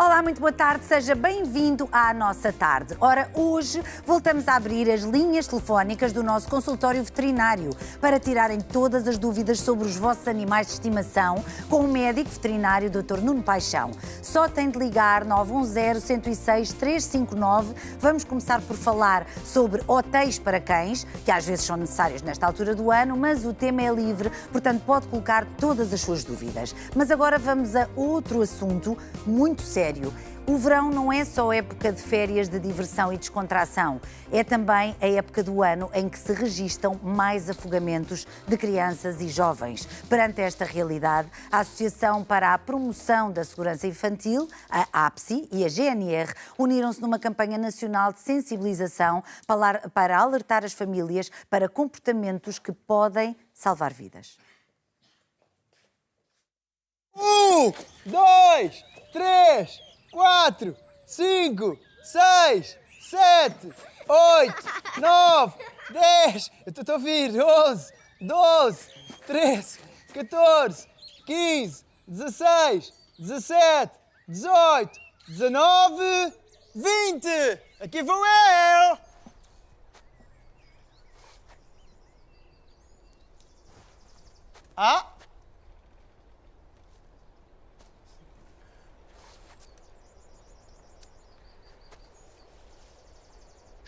Olá, muito boa tarde, seja bem-vindo à nossa tarde. Ora, hoje voltamos a abrir as linhas telefónicas do nosso consultório veterinário para tirarem todas as dúvidas sobre os vossos animais de estimação com o médico veterinário Dr. Nuno Paixão. Só tem de ligar 910-106-359. Vamos começar por falar sobre hotéis para cães, que às vezes são necessários nesta altura do ano, mas o tema é livre, portanto pode colocar todas as suas dúvidas. Mas agora vamos a outro assunto muito sério. O verão não é só época de férias, de diversão e descontração, é também a época do ano em que se registram mais afogamentos de crianças e jovens. Perante esta realidade, a Associação para a Promoção da Segurança Infantil, a APSI e a GNR, uniram-se numa campanha nacional de sensibilização para alertar as famílias para comportamentos que podem salvar vidas. 1, 2, 3, 4, 5, 6, 7, 8, 9, 10, eu estou a ouvir, 11, 12, 13, 14, 15, 16, 17, 18, 19, 20. Aqui vou eu. Ah!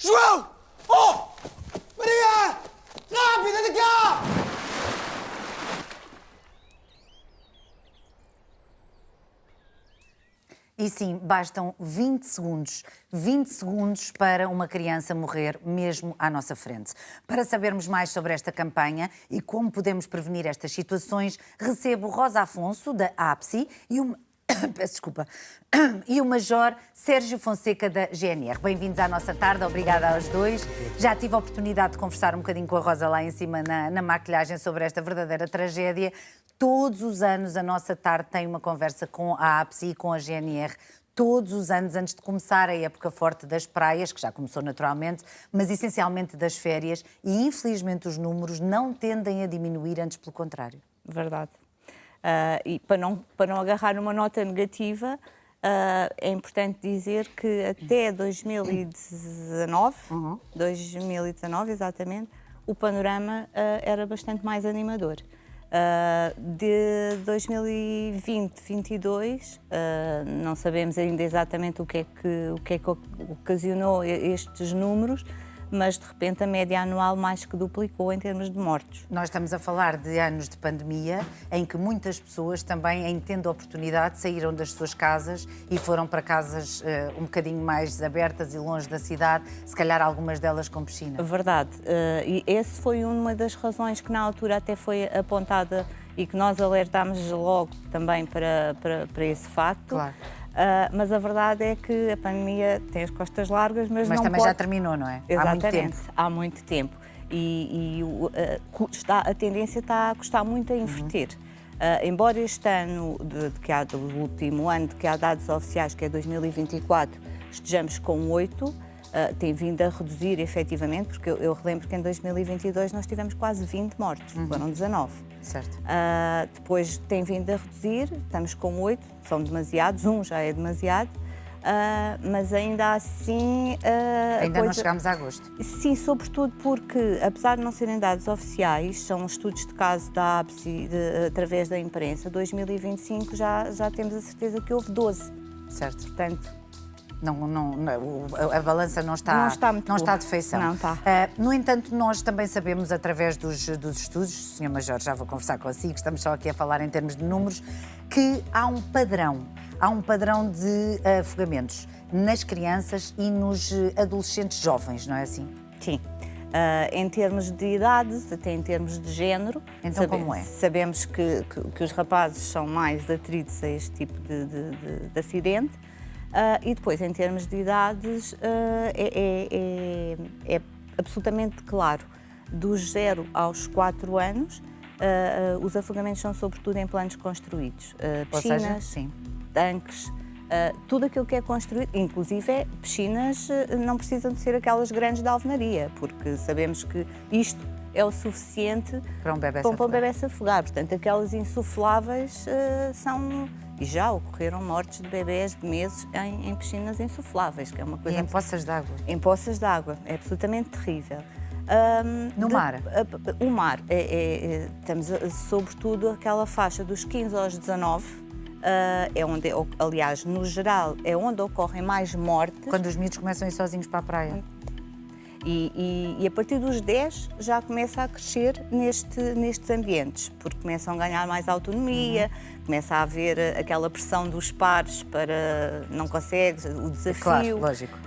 João! Oh! Maria! Rápido, anda cá! E sim, bastam 20 segundos para uma criança morrer mesmo à nossa frente. Para sabermos mais sobre esta campanha e como podemos prevenir estas situações, recebo Rosa Afonso, da APSI, e o Major Sérgio Fonseca, da GNR. Bem-vindos à nossa tarde, obrigada aos dois. Já tive a oportunidade de conversar um bocadinho com a Rosa lá em cima na maquilhagem sobre esta verdadeira tragédia. Todos os anos a nossa tarde tem uma conversa com a APSI e com a GNR. Todos os anos, antes de começar a época forte das praias, que já começou naturalmente, mas essencialmente das férias, e infelizmente os números não tendem a diminuir, antes pelo contrário. Verdade. E para não agarrar numa nota negativa, é importante dizer que até 2019, 2019 exatamente, o panorama era bastante mais animador. De 2020-22, não sabemos ainda exatamente o que é que ocasionou estes números, mas de repente a média anual mais que duplicou em termos de mortos. Nós estamos a falar de anos de pandemia, em que muitas pessoas também, em tendo a oportunidade, saíram das suas casas e foram para casas um bocadinho mais abertas e longe da cidade, se calhar algumas delas com piscina. Verdade. E esse foi uma das razões que na altura até foi apontada e que nós alertámos logo também para esse facto. Claro. Mas a verdade é que a pandemia tem as costas largas, mas não também pode... já terminou, não é? Exatamente, há muito tempo. A tendência está a custar muito a inverter. Embora este ano, do último ano de que há dados oficiais, que é 2024, estejamos com 8, tem vindo a reduzir efetivamente, porque eu relembro que em 2022 nós tivemos quase 20 mortos, foram 19. Certo. Depois tem vindo a reduzir, estamos com 8, são demasiados, um já é demasiado, mas ainda assim... Ainda não chegámos a agosto. Sim, sobretudo porque, apesar de não serem dados oficiais, são estudos de caso da APSI através da imprensa, 2025 já temos a certeza que houve 12. Certo. Portanto, a balança não está de feição. Não está. No entanto, nós também sabemos, através dos estudos, Sr. Major, já vou conversar consigo, estamos só aqui a falar em termos de números, que há um padrão de afogamentos nas crianças e nos adolescentes jovens, não é assim? Sim. Em termos de idades, até em termos de género. Então, como é? Sabemos que os rapazes são mais atritos a este tipo de acidente. E depois, em termos de idades, é absolutamente claro. Dos 0 aos 4 anos, os afogamentos são sobretudo em planos construídos. Piscinas, tanques, tudo aquilo que é construído, inclusive piscinas, não precisam de ser aquelas grandes de alvenaria, porque sabemos que isto é o suficiente Para um bebé se afogar. Portanto, aquelas insufláveis são... E já ocorreram mortes de bebés de meses em piscinas insufláveis, que é uma E coisa... em poças de água. Em poças de água, é absolutamente terrível. No mar? O mar, estamos sobretudo aquela faixa dos 15 aos 19, é onde, aliás, no geral, é onde ocorrem mais mortes. Quando os miúdos começam a ir sozinhos para a praia. E a partir dos 10 já começa a crescer nestes ambientes, porque começam a ganhar mais autonomia, começa a haver aquela pressão dos pares para não consegues, o desafio. Claro, lógico.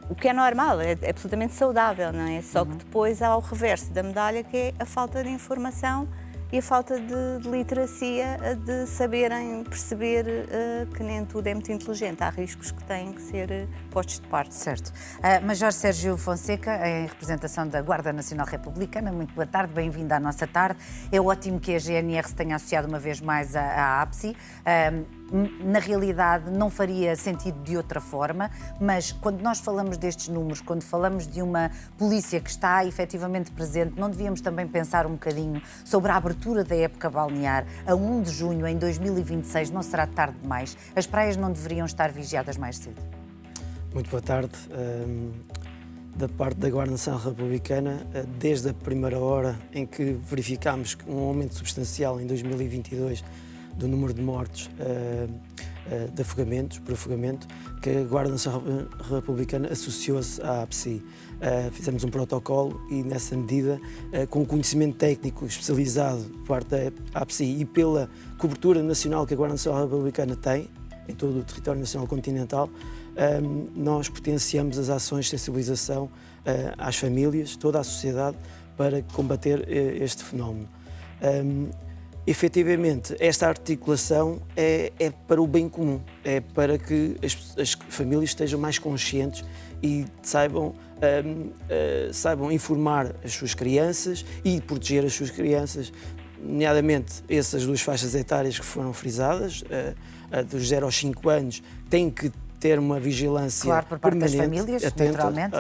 O que é normal, é absolutamente saudável, não é? Só que depois há o reverso da medalha, que é a falta de informação e a falta de literacia, de saberem perceber que nem tudo é muito inteligente. Há riscos que têm que ser postos de parte. Certo. Major Sérgio Fonseca, em representação da Guarda Nacional Republicana, muito boa tarde, bem-vindo à nossa tarde. É ótimo que a GNR se tenha associado uma vez mais à APSI. Na realidade, não faria sentido de outra forma, mas quando nós falamos destes números, quando falamos de uma polícia que está efetivamente presente, não devíamos também pensar um bocadinho sobre a abertura da época balnear a 1 de junho em 2026? Não será tarde demais? As praias não deveriam estar vigiadas mais cedo? Muito boa tarde. Da parte da Guarda Nacional Republicana, desde a primeira hora em que verificámos um aumento substancial em 2022 do número de mortes de afogamentos, por afogamento, que a Guarda Nacional Republicana associou-se à APSI. Fizemos um protocolo e, nessa medida, com o conhecimento técnico especializado por parte da APSI e pela cobertura nacional que a Guarda Nacional Republicana tem em todo o território nacional continental, nós potenciamos as ações de sensibilização às famílias, toda a sociedade, para combater este fenómeno. Efetivamente, esta articulação é para o bem comum, é para que as famílias estejam mais conscientes e saibam informar as suas crianças e proteger as suas crianças, nomeadamente essas duas faixas etárias que foram frisadas, dos 0 aos 5 anos, têm que ter uma vigilância claro, por parte das permanente, famílias, atenta, naturalmente.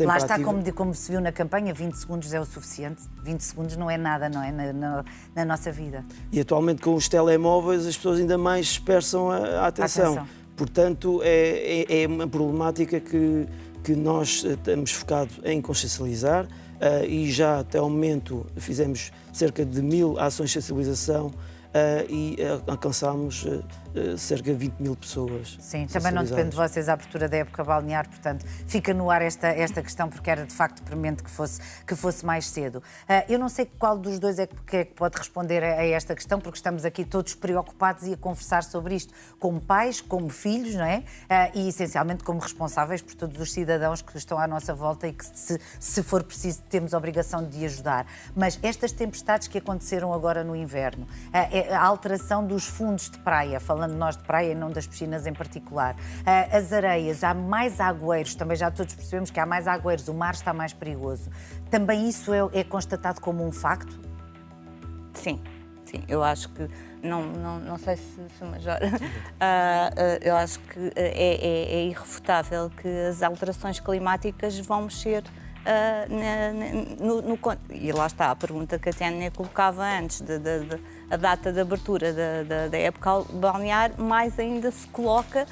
Lá está, como se viu na campanha, 20 segundos é o suficiente. 20 segundos não é nada, não é? Na nossa vida. E atualmente com os telemóveis as pessoas ainda mais dispersam a atenção. Portanto, é uma problemática que nós estamos focados em consciencializar e já até ao momento fizemos cerca de 1000 ações de sensibilização e alcançámos cerca de 20 mil pessoas. Sim, também não depende de vocês a abertura da época balnear, portanto, fica no ar esta questão, porque era de facto premente que fosse mais cedo. Eu não sei qual dos dois é que pode responder a esta questão, porque estamos aqui todos preocupados e a conversar sobre isto, como pais, como filhos, não é? E essencialmente como responsáveis por todos os cidadãos que estão à nossa volta e que, se for preciso, temos a obrigação de ajudar. Mas estas tempestades que aconteceram agora no inverno, a alteração dos fundos de praia, falando nós de praia e não das piscinas em particular, as areias, há mais agueiros, também já todos percebemos que há mais agueiros, o mar está mais perigoso. Também isso é constatado como um facto? Sim, eu acho que, não sei se o Major, eu acho que é irrefutável que as alterações climáticas vão mexer e lá está a pergunta que a Tânia colocava antes, a data de abertura da época balnear, mais ainda se coloca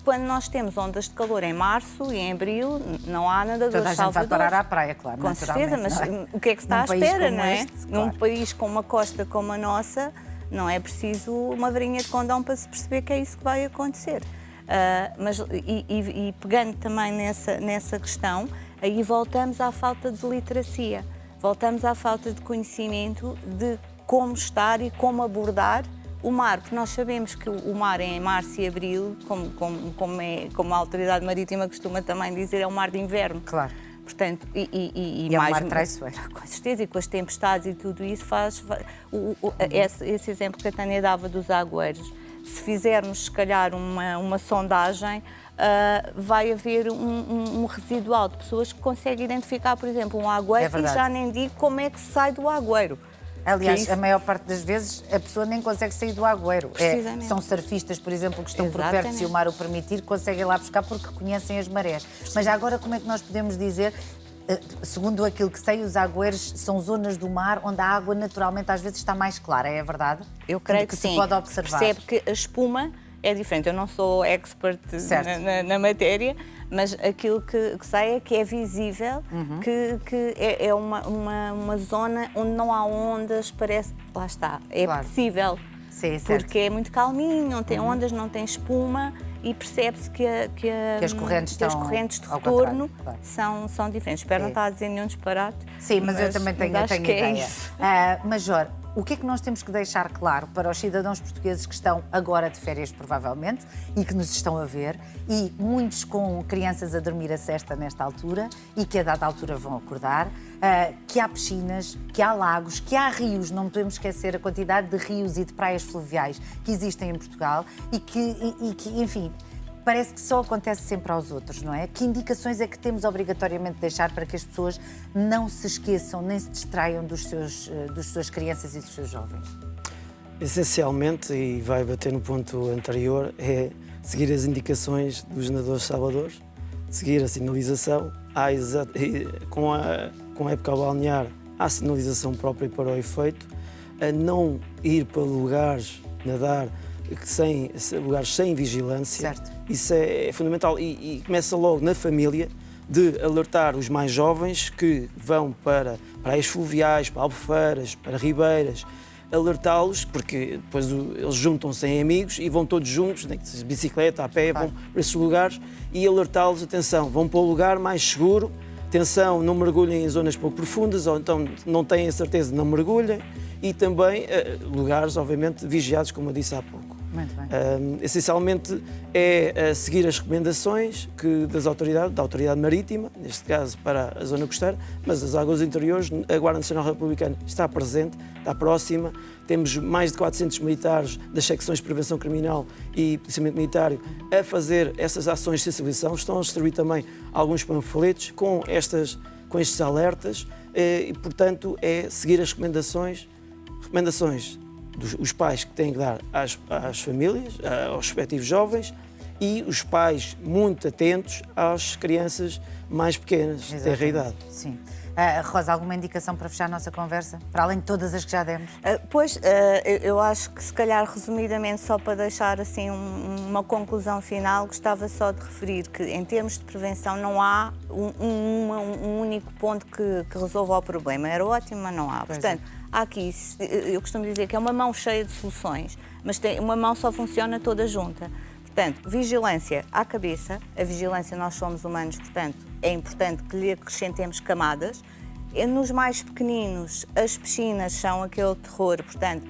quando nós temos ondas de calor em março e em abril, não há nadadores salvadores. Toda a gente vai parar à praia, claro, com certeza, mas o que é que se está à espera, não é? Num país com uma costa como a nossa, não é preciso uma varinha de condão para se perceber que é isso que vai acontecer. E pegando também nessa questão, aí voltamos à falta de literacia, voltamos à falta de conhecimento de como estar e como abordar o mar, porque nós sabemos que o mar é em março e abril, como a autoridade marítima costuma também dizer, é o mar de inverno. Claro. Portanto, e é um mar traiçoeiro. Com certeza, e com as tempestades e tudo isso esse exemplo que a Tânia dava dos agueiros, se fizermos, se calhar, uma sondagem, vai haver um residual de pessoas que conseguem identificar, por exemplo, um agueiro e já nem digo como é que se sai do agueiro. Aliás, a maior parte das vezes a pessoa nem consegue sair do agueiro. São surfistas, por exemplo, que estão por perto, se o mar o permitir, conseguem lá buscar porque conhecem as marés. Mas agora como é que nós podemos dizer... Segundo aquilo que sei, os agueiros são zonas do mar onde a água naturalmente às vezes está mais clara, é verdade? Eu creio que sim. Se pode observar. Percebe que a espuma é diferente. Eu não sou expert na matéria, mas aquilo que sei é que é visível, que é uma zona onde não há ondas, parece... Lá está, é possível. Sim, porque é muito calminho, não tem ondas, não tem espuma e percebe-se que as correntes de retorno são diferentes. Espero não estar a dizer nenhum disparate. Sim, mas eu também tenho ideia. É Major, o que é que nós temos que deixar claro para os cidadãos portugueses que estão agora de férias, provavelmente, e que nos estão a ver, e muitos com crianças a dormir a sesta nesta altura e que a dada altura vão acordar, que há piscinas, que há lagos, que há rios, não podemos esquecer a quantidade de rios e de praias fluviais que existem em Portugal e que enfim, parece que só acontece sempre aos outros, não é? Que indicações é que temos obrigatoriamente de deixar para que as pessoas não se esqueçam nem se distraiam das suas crianças e dos seus jovens? Essencialmente, e vai bater no ponto anterior, é seguir as indicações dos nadadores salvadores, seguir a sinalização, com a época balnear, há sinalização própria para o efeito, a não ir para lugares, nadar, lugares sem vigilância. Certo. Isso é fundamental e começa logo na família de alertar os mais jovens que vão para praias fluviais, para albufeiras, para ribeiras, alertá-los, porque depois eles juntam-se em amigos e vão todos juntos, nem que seja de bicicleta, a pé, vão para esses lugares e alertá-los, atenção, vão para o lugar mais seguro, atenção, não mergulhem em zonas pouco profundas, ou então não têm a certeza, não mergulhem, e também lugares, obviamente, vigiados, como eu disse há pouco. Muito bem. Essencialmente é seguir as recomendações da Autoridade Marítima, neste caso para a zona costeira, mas as águas interiores, a Guarda Nacional Republicana está presente, está próxima, temos mais de 400 militares das secções de prevenção criminal e policiamento militar a fazer essas ações de sensibilização, estão a distribuir também alguns panfletos com estes alertas e, portanto, é seguir as recomendações dos pais que têm que dar às famílias, aos respectivos jovens, e os pais muito atentos às crianças mais pequenas, de terra idade. Sim. Rosa, alguma indicação para fechar a nossa conversa? Para além de todas as que já demos? Eu acho que, se calhar, resumidamente, só para deixar assim uma conclusão final, gostava só de referir que, em termos de prevenção, não há um único ponto que resolva o problema. Era ótimo, mas não há. Portanto, há aqui, eu costumo dizer que é uma mão cheia de soluções, mas uma mão só funciona toda junta. Portanto, vigilância à cabeça. A vigilância, nós somos humanos, portanto, é importante que lhe acrescentemos camadas. Nos mais pequeninos, as piscinas são aquele terror, portanto,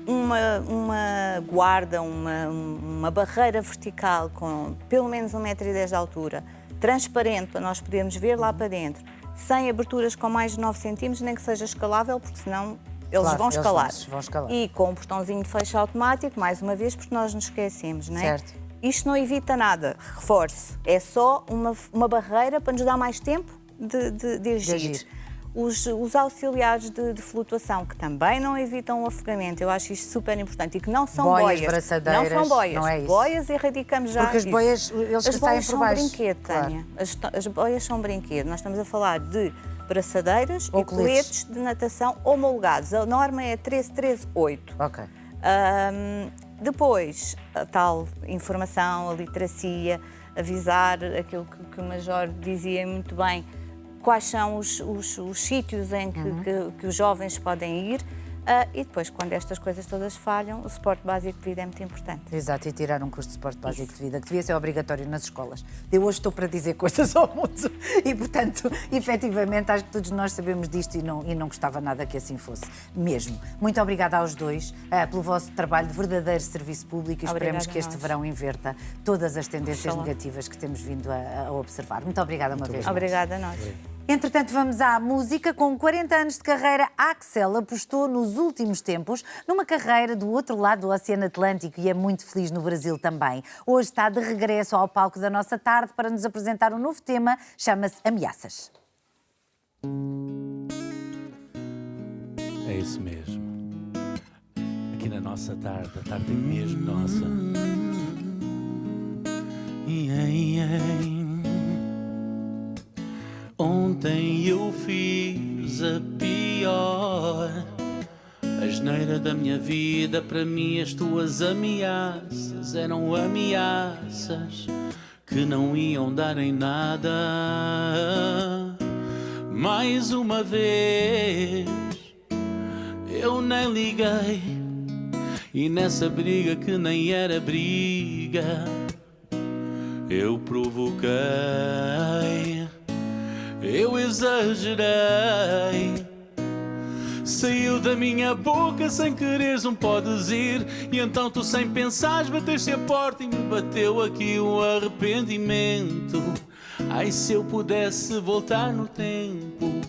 uma guarda, uma barreira vertical com pelo menos 1,10 m de altura, transparente, para nós podermos ver lá para dentro, sem aberturas com mais de 9 cm, nem que seja escalável, porque senão eles vão escalar. E com um portãozinho de fecho automático, mais uma vez, porque nós nos esquecemos, não é? Certo. Isto não evita nada, reforço. É só uma barreira para nos dar mais tempo de agir. Os auxiliares de flutuação, que também não evitam o afogamento, eu acho isto super importante, e que não são boias. Braçadeiras, não são boias. Não é isso. Boias erradicamos já. Porque as boias, eles que saem por baixo. As boias são brinquedo, Tânia. As boias são brinquedo. Nós estamos a falar de braçadeiras e coletes de natação homologados. A norma é 13.13.8. Ok. Depois, a tal informação, a literacia, avisar aquilo que o Major dizia muito bem, quais são os sítios em que os jovens podem ir. E depois, quando estas coisas todas falham, o suporte básico de vida é muito importante. Exato, e tirar um curso de suporte básico de vida, que devia ser obrigatório nas escolas. Eu hoje estou para dizer coisas ao mundo e, portanto, efetivamente, acho que todos nós sabemos disto e não gostava nada que assim fosse, mesmo. Muito obrigada aos dois pelo vosso trabalho de verdadeiro serviço público e esperemos que este verão inverta todas as tendências negativas que temos vindo a observar. Muito obrigada uma vez mais. Obrigada a nós. Entretanto, vamos à música. Com 40 anos de carreira, Axel apostou nos últimos tempos numa carreira do outro lado do Oceano Atlântico e é muito feliz no Brasil também. Hoje está de regresso ao palco da nossa tarde para nos apresentar um novo tema, chama-se Ameaças. É isso mesmo. Aqui na nossa tarde, a tarde é mesmo nossa. Ontem eu fiz a pior asneira da minha vida. Para mim as tuas ameaças eram ameaças que não iam dar em nada. Mais uma vez eu nem liguei, e nessa briga que nem era briga eu provoquei, eu exagerei. Saiu da minha boca sem quereres um podes ir, e então tu sem pensares bateste a porta e me bateu aqui o arrependimento. Ai, se eu pudesse voltar no tempo.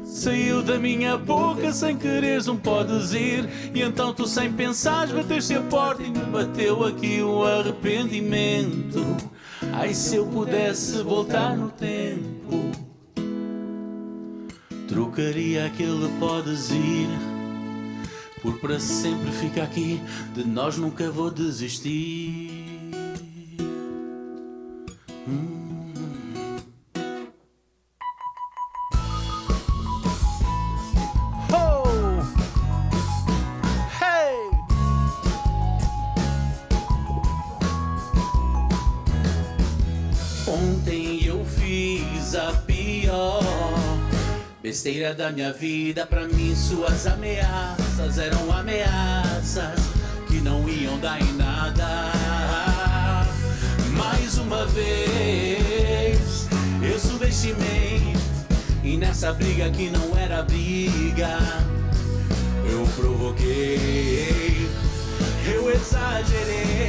Saiu da minha boca sem quereres um podes ir, e então tu sem pensares bateste a porta e me bateu aqui o arrependimento. Ai, se eu pudesse voltar no tempo, trocaria aquele podes ir por para sempre fica aqui. De nós nunca vou desistir. Ontem eu fiz a pior besteira da minha vida. Pra mim suas ameaças eram ameaças que não iam dar em nada. Mais uma vez eu subestimei, e nessa briga que não era briga eu provoquei, eu exagerei.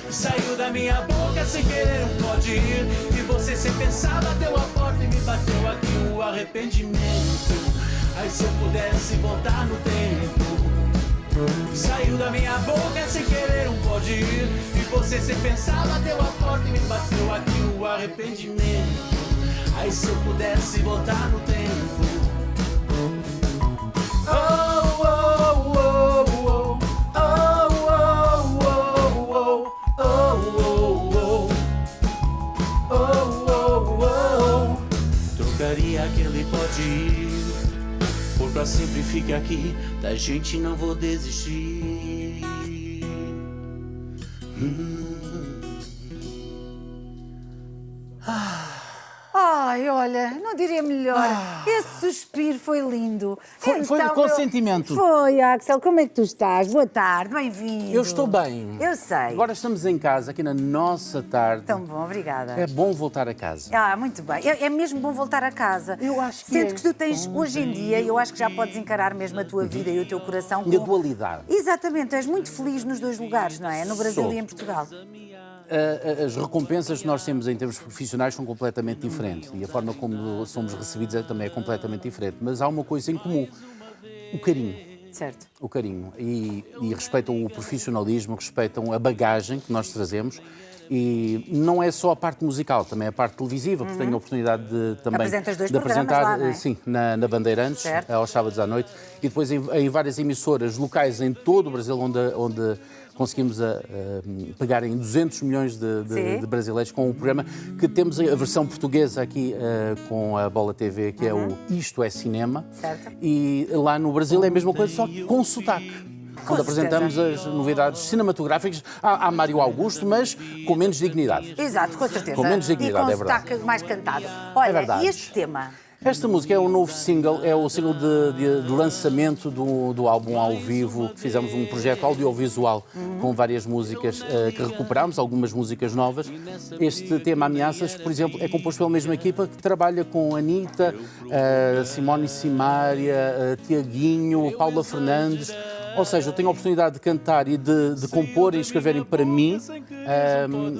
Saiu da minha boca sem querer um pode ir, e você sem pensar bateu a porta e me bateu aqui o arrependimento. Ai, se eu pudesse voltar no tempo. Saiu da minha boca sem querer um pode ir, e você sem pensar bateu a porta e me bateu aqui o arrependimento. Ai, se eu pudesse voltar no tempo. Oh, oh, oh, oh, oh, oh, oh, oh, oh, oh. Trocaria aquele pode ir por pra sempre fica aqui. Da gente não vou desistir. Ai, olha, não diria melhor. Esse suspiro foi lindo. Foi com sentimento. Foi, Axel. Como é que tu estás? Boa tarde, bem-vindo. Eu estou bem. Eu sei. Agora estamos em casa, aqui na nossa tarde. Tão bom, obrigada. É bom voltar a casa. Muito bem. É mesmo bom voltar a casa. Eu acho que Sendo é. que tu tens, hoje em dia, eu acho que já podes encarar mesmo a tua vida e o teu coração E a dualidade. Exatamente, tu és muito feliz nos dois lugares, não é? No Brasil Sou. e em Portugal. As recompensas que nós temos em termos profissionais são completamente diferentes, e a forma como somos recebidos também é completamente diferente. Mas há uma coisa em comum: o carinho. Certo. O carinho. E respeitam o profissionalismo, respeitam a bagagem que nós trazemos. E não é só a parte musical, também a parte televisiva, porque tenho a oportunidade de também Apresentas dois de programas apresentar, lá, não é? sim, na Bandeirantes, Certo. aos sábados à noite, e depois em várias emissoras locais em todo o Brasil, onde conseguimos pegar em 200 milhões de brasileiros com o programa, que temos a versão portuguesa aqui com a Bola TV, que é o Isto é Cinema. Certo. E lá no Brasil é a mesma coisa, só que com sotaque. Onde apresentamos as novidades cinematográficas. Há Mário Augusto, mas com menos dignidade. Exato, com certeza. Com menos dignidade, e é com verdade. sotaque mais cantado. Olha, É verdade. e este tema? Esta música é o novo single, é o single de lançamento do álbum ao vivo, que fizemos um projeto audiovisual com várias músicas que recuperámos, algumas músicas novas. Este tema Ameaças, por exemplo, é composto pela mesma equipa que trabalha com Anitta, Simone Simaria, Tiaguinho, Paula Fernandes. Ou seja, eu tenho a oportunidade de cantar e de compor e escreverem para mim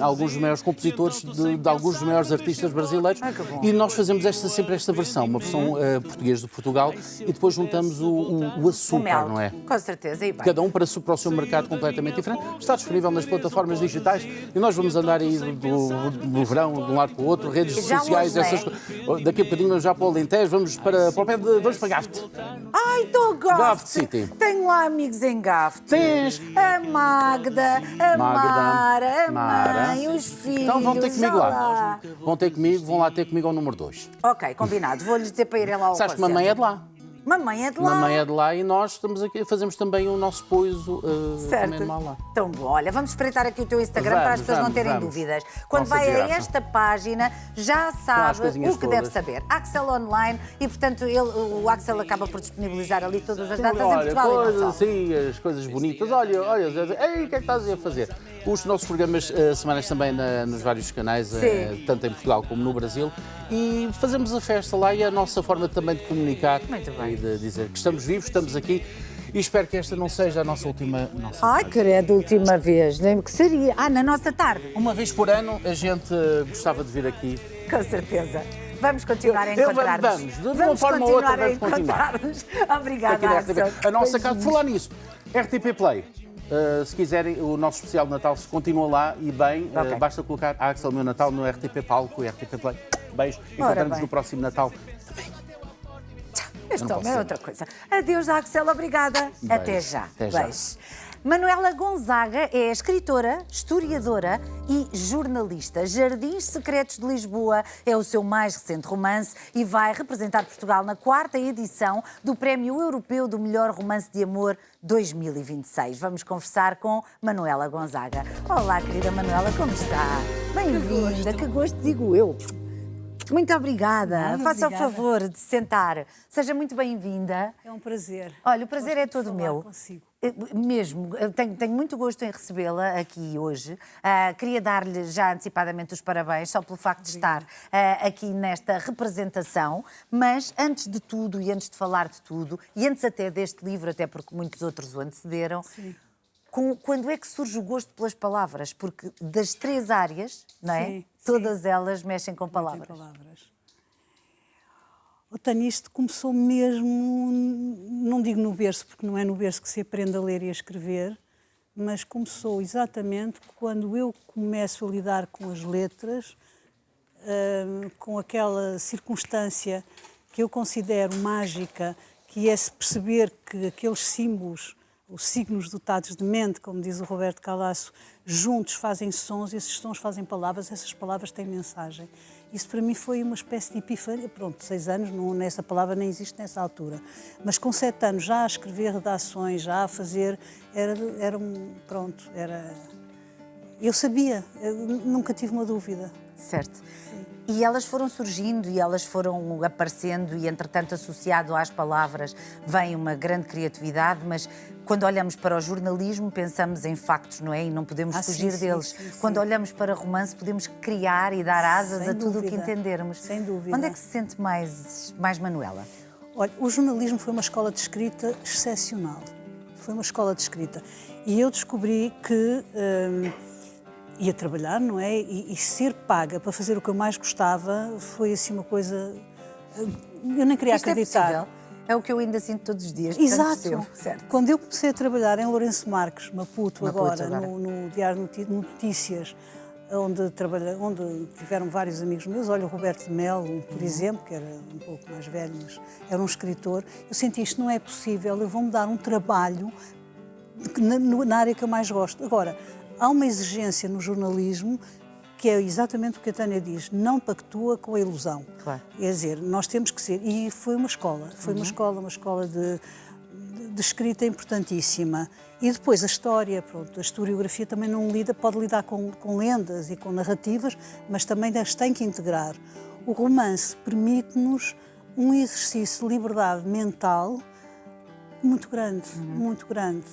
alguns dos maiores compositores de alguns dos maiores artistas brasileiros. E nós fazemos sempre esta versão, uma versão portuguesa de Portugal, e depois juntamos o açúcar, não é? Com certeza. E bem. Cada um para o seu mercado completamente diferente. Está disponível nas plataformas digitais e nós vamos andar aí no verão, de um lado para o outro, redes sociais, essas coisas. Daqui a bocadinho vamos já para o Alentejo, vamos para o pé de... Vamos para Gafte. Ai, estou Gafte City. Tenho lá amigos em Gafte. Tens. A Magda, a Mara, a mãe, os filhos. Então vão ter comigo lá. lá. Vão lá ter comigo ao número 2. Ok, combinado. Vou-lhes dizer para irem lá ao Sabes que concerto. mamãe é de lá. Mamãe é de lá. Mamãe é de lá e nós estamos aqui, fazemos também o nosso poiso também de lá. Então, bom, olha, vamos espreitar aqui o teu Instagram para as pessoas não terem dúvidas. Quando vai a esta página, já sabe o que deve saber. Axel Online, e portanto o Axel acaba por disponibilizar ali todas as datas em Portugal e não só. Sim, as coisas bonitas. Olha, ei, o que é que estás a fazer? Os nossos programas semanais também nos vários canais, tanto em Portugal como no Brasil, e fazemos a festa lá e é a nossa forma também de comunicar. Muito bem. E de dizer que estamos vivos, estamos aqui. E espero que esta não seja a nossa última. Ai, credo, última vez. Lembro que seria. Na nossa tarde. Uma vez por ano a gente gostava de vir aqui. Com certeza. Vamos continuar a encontrar-nos. De uma forma ou outra, vamos continuar. Obrigada, Axel. A nossa casa, por falar nisso, RTP Play. Se quiserem, o nosso especial de Natal continua lá e bem, basta colocar Axel Meu Natal no RTP Palco e RTP Play. Beijo. Encontramos no próximo Natal. Este homem é outra coisa. Adeus, Axel, obrigada. Beijo. Até já. Até já. Beijo. Manuela Gonzaga é escritora, historiadora e jornalista. Jardins Secretos de Lisboa é o seu mais recente romance e vai representar Portugal na 4ª edição do Prémio Europeu do Melhor Romance de Amor 2026. Vamos conversar com Manuela Gonzaga. Olá, querida Manuela, como está? Bem-vinda, que gosto, digo eu. Muito obrigada. Faça o favor de sentar. Seja muito bem-vinda. É um prazer. Olha, o prazer é todo meu. Consigo. Mesmo, tenho muito gosto em recebê-la aqui hoje. Queria dar-lhe já antecipadamente os parabéns, só pelo facto de estar aqui nesta representação. Mas antes de tudo e antes de falar de tudo, e antes até deste livro, até porque muitos outros o antecederam, quando é que surge o gosto pelas palavras? Porque das 3 áreas, não é? Sim, todas elas mexem com palavras. O Tânia, começou mesmo, não digo no berço, porque não é no berço que se aprende a ler e a escrever, mas começou exatamente quando eu começo a lidar com as letras, com aquela circunstância que eu considero mágica, que é se perceber que aqueles símbolos, os signos dotados de mente, como diz o Roberto Calasso, juntos fazem sons, esses sons fazem palavras, essas palavras têm mensagem. Isso para mim foi uma espécie de epifania. Pronto, 6 anos, essa palavra nem existe nessa altura. Mas com 7 anos, já a escrever redações, já a fazer, eu sabia, eu nunca tive uma dúvida. Certo. E elas foram surgindo e elas foram aparecendo e, entretanto, associado às palavras vem uma grande criatividade, mas quando olhamos para o jornalismo pensamos em factos, não é? E não podemos fugir deles. Sim. Quando olhamos para romance podemos criar e dar asas a tudo o que entendermos. Sem dúvida. Onde é que se sente mais Manuela? Olha, o jornalismo foi uma escola de escrita excepcional. Foi uma escola de escrita. E eu descobri que ia trabalhar, não é? E ser paga para fazer o que eu mais gostava foi assim uma coisa... Eu nem queria acreditar. É possível? É o que eu ainda sinto todos os dias. Exato. Certo. Quando eu comecei a trabalhar em Lourenço Marques, Maputo agora. No Diário de Notícias, onde tiveram vários amigos meus, olha o Roberto de Melo, por exemplo, que era um pouco mais velho, mas era um escritor, eu senti isto não é possível, eu vou-me dar um trabalho na área que eu mais gosto. Agora, há uma exigência no jornalismo que é exatamente o que a Tânia diz, não pactua com a ilusão. Claro. Quer dizer, nós temos que ser... E foi uma escola, uma escola de escrita importantíssima. E depois a história, pronto, a historiografia também não pode lidar com lendas e com narrativas, mas também as tem que integrar. O romance permite-nos um exercício de liberdade mental muito grande, muito grande.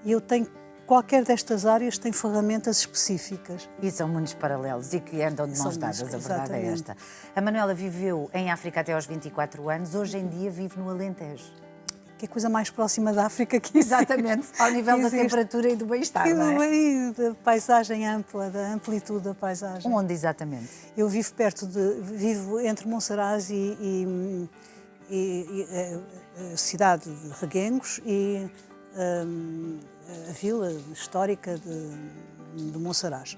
Eu tenho... Qualquer destas áreas tem ferramentas específicas. E são mundos paralelos e que andam de mãos dadas, a verdade é esta. A Manuela viveu em África até aos 24 anos, hoje em dia vive no Alentejo. que é a coisa mais próxima da África que existe. Exatamente, ao nível da Existe. temperatura e do bem-estar, E não é? e da paisagem ampla, da amplitude da paisagem. Onde exatamente? Eu vivo entre Monsaraz e a cidade de Reguengos e a vila histórica de Monsaraz.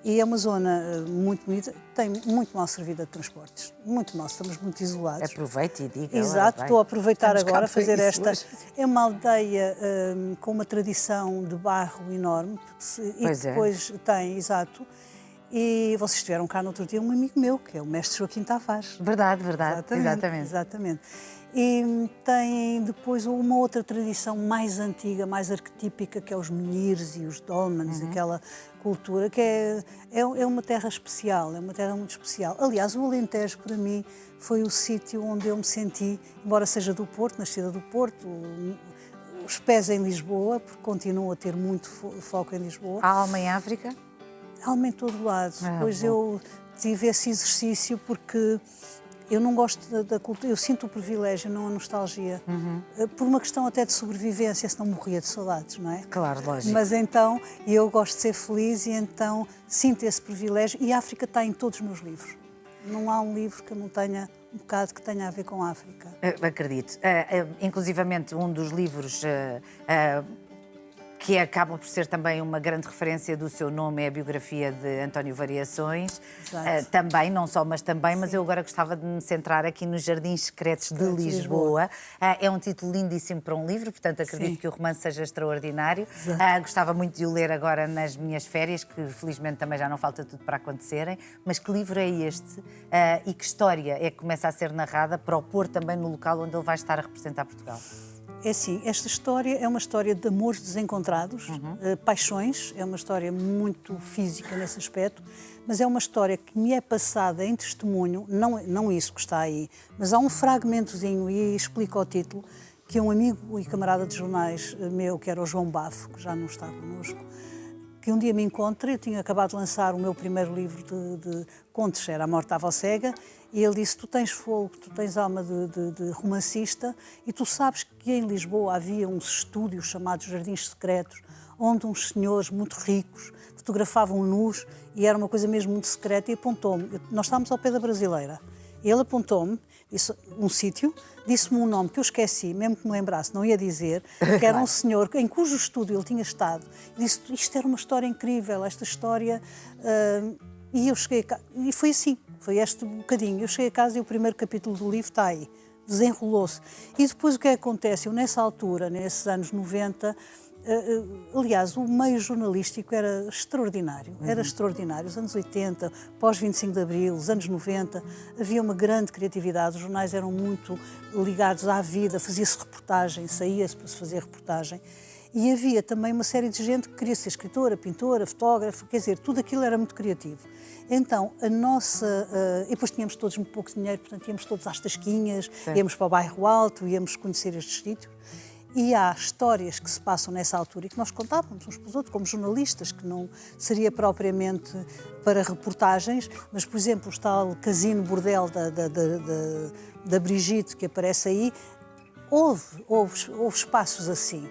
E é uma zona muito bonita, tem muito mal servida de transportes, muito mal, estamos muito isolados. Aproveite e diga. Exato, estou a aproveitar Estamos cá agora a para fazer isso esta. hoje. É uma aldeia com uma tradição de barro enorme Pois e é. depois tem, exato. E vocês estiveram cá no outro dia um amigo meu, que é o mestre Joaquim Tavares. Verdade, exatamente. Exatamente. E tem depois uma outra tradição mais antiga, mais arquetípica, que é os menhires e os dolmens, aquela cultura, que é uma terra especial, é uma terra muito especial. Aliás, o Alentejo, para mim, foi o sítio onde eu me senti, embora seja do Porto, nascida do Porto, os pés em Lisboa, porque continuo a ter muito foco em Lisboa. A alma em África? Alma em todo lado. Depois bom. eu tive esse exercício porque eu não gosto da cultura, eu sinto o privilégio, não a nostalgia, por uma questão até de sobrevivência, senão morria de saudades, não é? Claro, lógico. Mas então, eu gosto de ser feliz e então sinto esse privilégio e a África está em todos os meus livros. Não há um livro que eu não tenha um bocado que tenha a ver com a África. Acredito. Inclusivamente, um dos livros que acaba por ser também uma grande referência do seu nome é a biografia de António Variações. Exato. Também, não só, mas também, mas eu agora gostava de me centrar aqui nos Jardins Secretos de Lisboa. É um título lindíssimo para um livro, portanto acredito Sim. que o romance seja extraordinário. Exato. Gostava muito de o ler agora nas minhas férias, que felizmente também já não falta tudo para acontecerem. Mas que livro é este e que história é que começa a ser narrada para o pôr também no local onde ele vai estar a representar Portugal? É assim, esta história é uma história de amores desencontrados, paixões, é uma história muito física nesse aspecto, mas é uma história que me é passada em testemunho, não isso que está aí, mas há um fragmentozinho, e explico o título, que um amigo e camarada de jornais meu, que era o João Bafo, que já não está connosco, que um dia me encontra, eu tinha acabado de lançar o meu primeiro livro de contos, era A Morte Estava Cega, e ele disse, tu tens fogo, tu tens alma de romancista, e tu sabes que em Lisboa havia uns estúdios chamados Jardins Secretos, onde uns senhores muito ricos fotografavam nus, e era uma coisa mesmo muito secreta, e apontou-me, nós estávamos ao pé da Brasileira, ele apontou-me, disse um sítio, disse-me um nome que eu esqueci, mesmo que me lembrasse, não ia dizer, que era um senhor em cujo estúdio ele tinha estado. Disse, isto era uma história incrível, esta história... e eu cheguei a casa, e foi assim, foi este bocadinho. Eu cheguei a casa e o primeiro capítulo do livro está aí, desenrolou-se. E depois o que acontece? Eu, nessa altura, nesses anos 90... aliás, o meio jornalístico era extraordinário, os anos 80, pós-25 de Abril, os anos 90, havia uma grande criatividade, os jornais eram muito ligados à vida, fazia-se reportagem, saía-se para se fazer reportagem, e havia também uma série de gente que queria ser escritora, pintora, fotógrafa, quer dizer, tudo aquilo era muito criativo. Então, a nossa... e depois tínhamos todos muito pouco dinheiro, portanto íamos todos às tasquinhas, íamos para o bairro Alto, íamos conhecer estes sítios. E há histórias que se passam nessa altura e que nós contávamos uns para os outros, como jornalistas, que não seria propriamente para reportagens, mas, por exemplo, o tal casino bordel da Brigitte que aparece aí, houve espaços assim,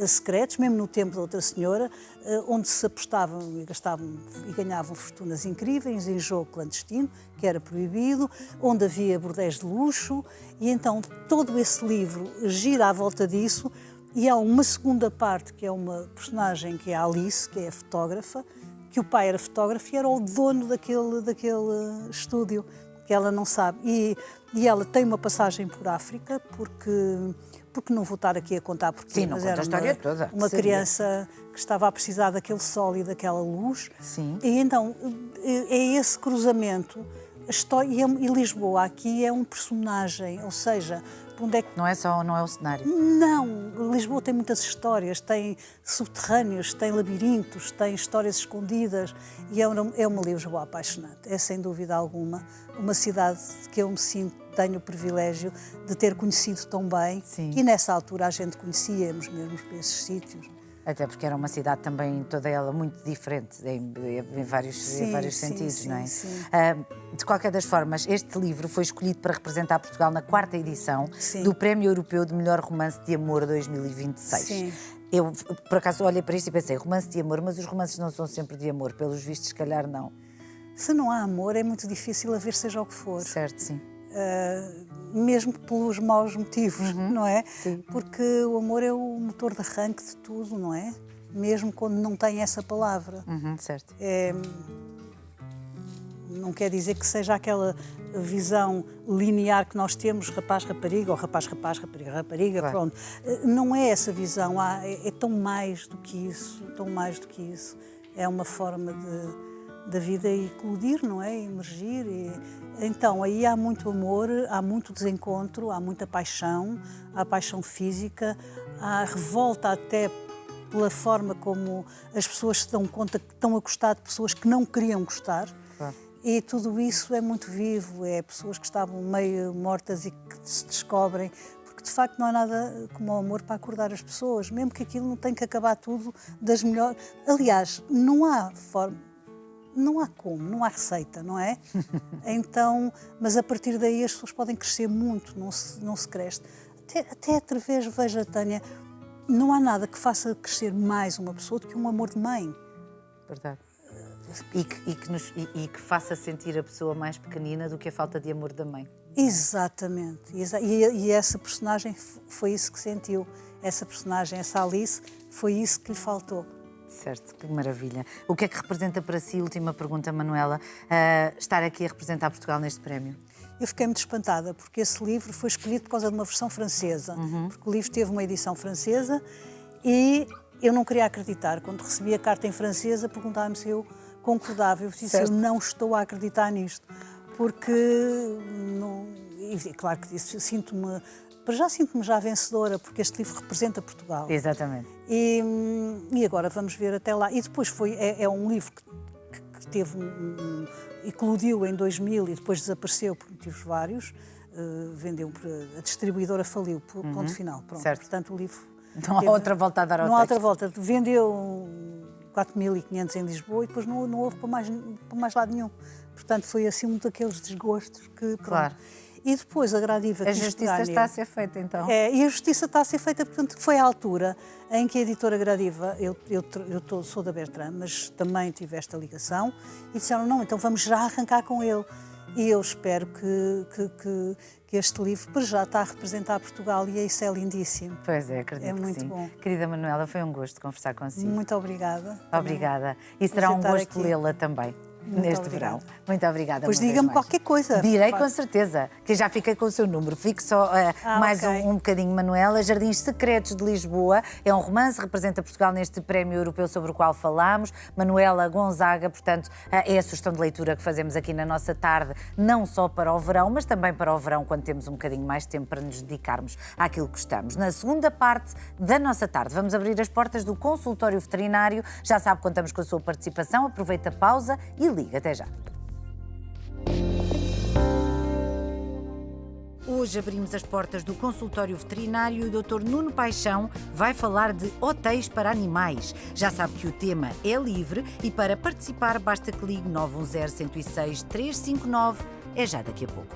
secretos, mesmo no tempo da outra senhora, onde se apostavam e gastavam e ganhavam fortunas incríveis em jogo clandestino, que era proibido, onde havia bordéis de luxo, e então todo esse livro gira à volta disso, e há uma segunda parte, que é uma personagem que é a Alice, que é a fotógrafa, que o pai era fotógrafo e era o dono daquele estúdio, que ela não sabe. E ela tem uma passagem por África, porque não vou estar aqui a contar porque Sim, não mas conta era a história toda. uma Seria. criança que estava a precisar daquele sol e daquela luz. Sim. E então é esse cruzamento. A história, e Lisboa aqui é um personagem, ou seja, onde é que... Não é o cenário. Não, Lisboa tem muitas histórias, tem subterrâneos, tem labirintos, tem histórias escondidas e é uma Lisboa apaixonante. É sem dúvida alguma uma cidade que eu me sinto, tenho o privilégio de ter conhecido tão bem. Sim. E nessa altura a gente conhecíamos mesmo para esses sítios. Até porque era uma cidade também, toda ela, muito diferente em vários sentidos, não é? Sim. De qualquer das formas, este livro foi escolhido para representar Portugal na 4ª edição Sim. do Prémio Europeu de Melhor Romance de Amor 2026. Sim. Eu, por acaso, olhei para isto e pensei, romance de amor, mas os romances não são sempre de amor, pelos vistos, se calhar não. Se não há amor, é muito difícil haver seja o que for. Certo, sim. Mesmo pelos maus motivos, não é? Sim. Porque o amor é o motor de arranque de tudo, não é? Mesmo quando não tem essa palavra. Certo. Não quer dizer que seja aquela visão linear que nós temos, rapaz-rapariga, ou rapaz-rapaz, rapariga-rapariga, Claro. pronto. Não é essa visão, é tão mais do que isso, tão mais do que isso. É uma forma da vida eclodir, não é? Emergir. Então, aí há muito amor, há muito desencontro, há muita paixão, há paixão física, há revolta até pela forma como as pessoas se dão conta que estão a gostar de pessoas que não queriam gostar. Claro. E tudo isso é muito vivo, é pessoas que estavam meio mortas e que se descobrem, porque de facto não há nada como o amor para acordar as pessoas, mesmo que aquilo não tenha que acabar tudo das melhores... Aliás, não há forma, não há como, não há receita, não é? Então, mas a partir daí as pessoas podem crescer muito, não se cresce. Até através, veja, Tânia, não há nada que faça crescer mais uma pessoa do que um amor de mãe. Verdade. E que faça sentir a pessoa mais pequenina do que a falta de amor da mãe. Exatamente. E essa personagem foi isso que sentiu. Essa personagem, essa Alice, foi isso que lhe faltou. Certo, que maravilha. O que é que representa para si, última pergunta, Manuela, estar aqui a representar Portugal neste prémio? Eu fiquei muito espantada, porque esse livro foi escolhido por causa de uma versão francesa. Porque o livro teve uma edição francesa e eu não queria acreditar. Quando recebi a carta em francesa, perguntava-me se eu concordava. Eu disse, eu não estou a acreditar nisto. Porque, claro que disse, sinto-me já vencedora, porque este livro representa Portugal. Exatamente. E agora vamos ver até lá. E depois é um livro que teve eclodiu em 2000 e depois desapareceu por motivos vários. Vendeu, a distribuidora faliu, ponto final. Pronto. Certo. Portanto, o livro... Não há outra volta a dar ao texto. Não há outra volta. Vendeu 4.500 em Lisboa e depois não houve para mais lado nenhum. Portanto, foi assim um daqueles desgostos que... Claro. E depois a Gradiva... A justiça está a ser feita, então. E a justiça está a ser feita, portanto, foi a altura em que a editora Gradiva, sou da Bertrand, mas também tive esta ligação, e disseram, não, então vamos já arrancar com ele. E eu espero que este livro, para já, está a representar Portugal e isso é lindíssimo. Pois é, acredito que muito sim. Bom. Querida Manuela, foi um gosto conversar consigo. Muito obrigada. Obrigada. E será um gosto lê-la também. Neste obrigada. verão. Muito obrigada. Pois diga-me qualquer coisa. Direi com certeza, que já fiquei com o seu número. Fique só mais ok. um bocadinho, Manuela. Jardins Secretos de Lisboa é um romance, representa Portugal neste prémio europeu sobre o qual falámos. Manuela Gonzaga, portanto, é a sugestão de leitura que fazemos aqui na nossa tarde, não só para o verão, mas também para o verão, quando temos um bocadinho mais de tempo para nos dedicarmos àquilo que gostamos. Na segunda parte da nossa tarde, vamos abrir as portas do consultório veterinário. Já sabe, contamos com a sua participação. Aproveita a pausa e liga. Até já. Hoje abrimos as portas do consultório veterinário e o Dr. Nuno Paixão vai falar de hotéis para animais. Já sabe que o tema é livre e para participar basta que ligue 910 106 359. É já daqui a pouco.